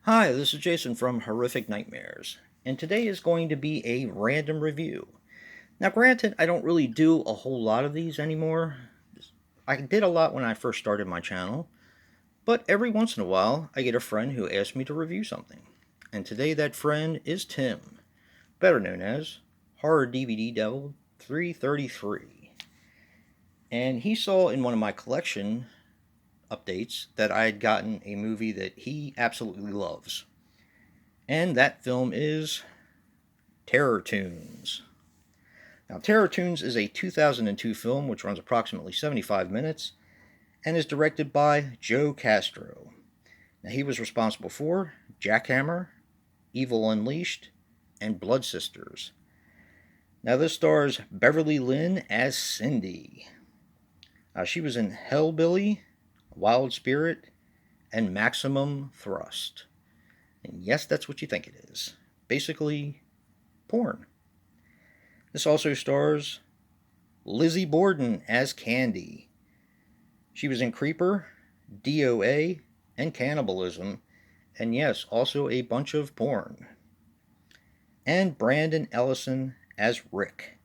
Hi, this is Jason from Horrific Nightmares, and today is going to be a random review. Now, granted, I don't really do a whole lot of these anymore. I did a lot when I first started my channel, but every once in a while, I get a friend who asks me to review something. And today, that friend is Tim, better known as Horror DVD Devil 333. And he saw in one of my collection updates that I had gotten a movie that he absolutely loves. And that film is Terror Toons. Now, Terror Toons is a 2002 film which runs approximately 75 minutes and is directed by Joe Castro. Now, he was responsible for Jackhammer, Evil Unleashed, and Blood Sisters. Now, this stars Beverly Lynn as Cindy. She was in Hellbilly, Wild Spirit, and Maximum Thrust. And yes, that's what you think it is. Basically, porn. This also stars Lizzie Borden as Candy. She was in Creeper, DOA, and Cannibalism, and yes, also a bunch of porn. And Brandon Ellison as Rick.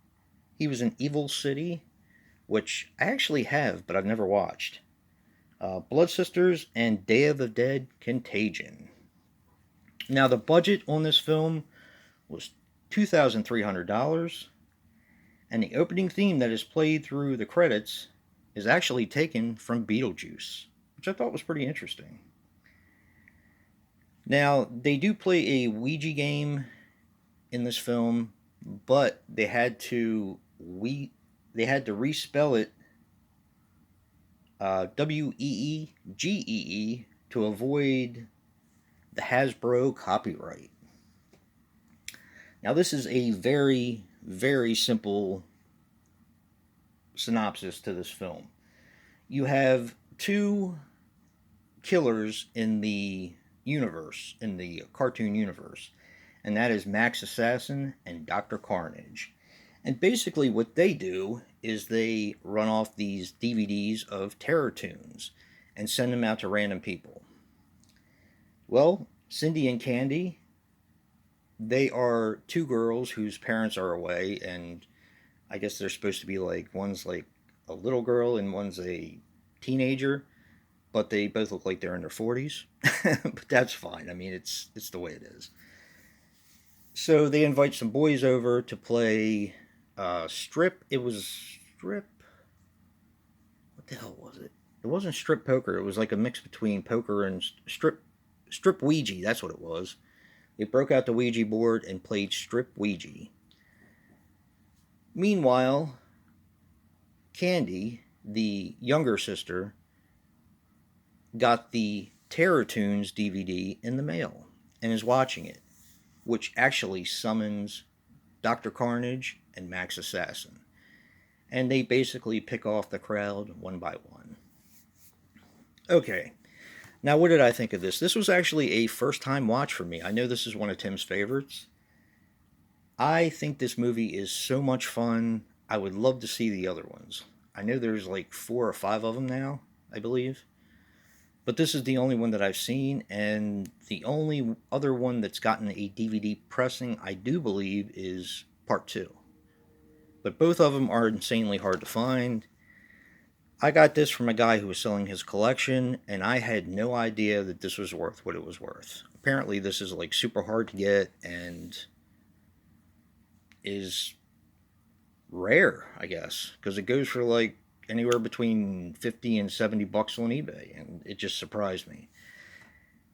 He was in Evil City, which I actually have, but I've never watched. Blood Sisters and Day of the Dead Contagion. Now, the budget on this film was $2,300, and the opening theme that is played through the credits is actually taken from Beetlejuice, which I thought was pretty interesting. Now, they do play a Ouija game in this film, but they had to respell it Weegee to avoid the Hasbro copyright. Now, this is a very, very simple synopsis to this film. You have two killers in the universe, in the cartoon universe, and that is Max Assassin and Dr. Carnage. And basically, what they do is they run off these DVDs of Terror Toons and send them out to random people. Well, Cindy and Candy, they are two girls whose parents are away, and I guess they're supposed to be one's like a little girl and one's a teenager, but they both look like they're in their 40s. But that's fine. I mean, it's the way it is. So they invite some boys over to play strip. It was strip. What the hell was it? It wasn't strip poker. It was like a mix between poker and strip Ouija. That's what it was. They broke out the Ouija board and played strip Ouija. Meanwhile, Candy, the younger sister, got the Terror Toons DVD in the mail and is watching it, which actually summons Dr. Carnage and Max Assassin. And they basically pick off the crowd one by one. Okay, now what did I think of this? This was actually a first time watch for me. I know this is one of Tim's favorites. I think this movie is so much fun. I would love to see the other ones. I know there's like 4 or 5 of them now, I believe. But this is the only one that I've seen, and the only other one that's gotten a DVD pressing, I do believe, is part 2. But both of them are insanely hard to find. I got this from a guy who was selling his collection, and I had no idea that this was worth what it was worth. Apparently, this is like super hard to get and is rare, I guess, because it goes for like anywhere between 50 and 70 bucks on eBay, and it just surprised me.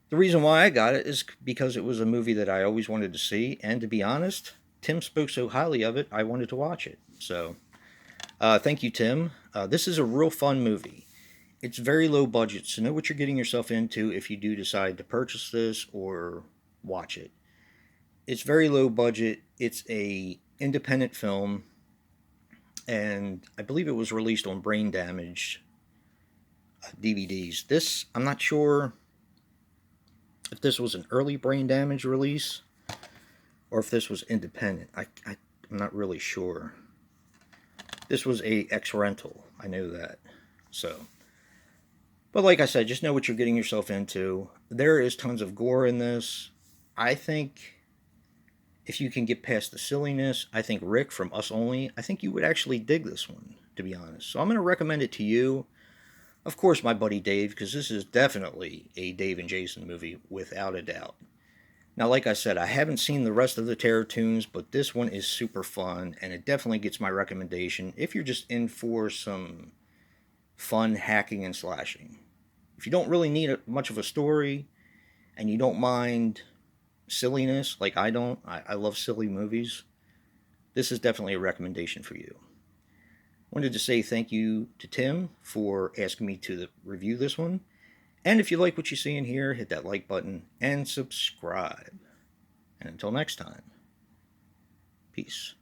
The reason why I got it is because it was a movie that I always wanted to see, and to be honest, Tim spoke so highly of it, I wanted to watch it. So, thank you, Tim. This is a real fun movie. It's very low budget, so know what you're getting yourself into if you do decide to purchase this or watch it. It's very low budget. It's a independent film, and I believe it was released on Brain Damage DVDs. This, I'm not sure if this was an early Brain Damage release or if this was independent. I'm not really sure. This was a X rental. I know that. So, But like I said, just know what you're getting yourself into. There is tons of gore in this. I think if you can get past the silliness, I think Rick from Us Only, I think you would actually dig this one, to be honest. So I'm going to recommend it to you. Of course, my buddy Dave, because this is definitely a Dave and Jason movie, without a doubt. Now, like I said, I haven't seen the rest of the Terror Toons, but this one is super fun, and it definitely gets my recommendation if you're just in for some fun hacking and slashing. If you don't really need much of a story, and you don't mind silliness, like I don't, I love silly movies, this is definitely a recommendation for you. Wanted to say thank you to Tim for asking me to review this one. And if you like what you see in here, hit that like button and subscribe. And until next time, peace.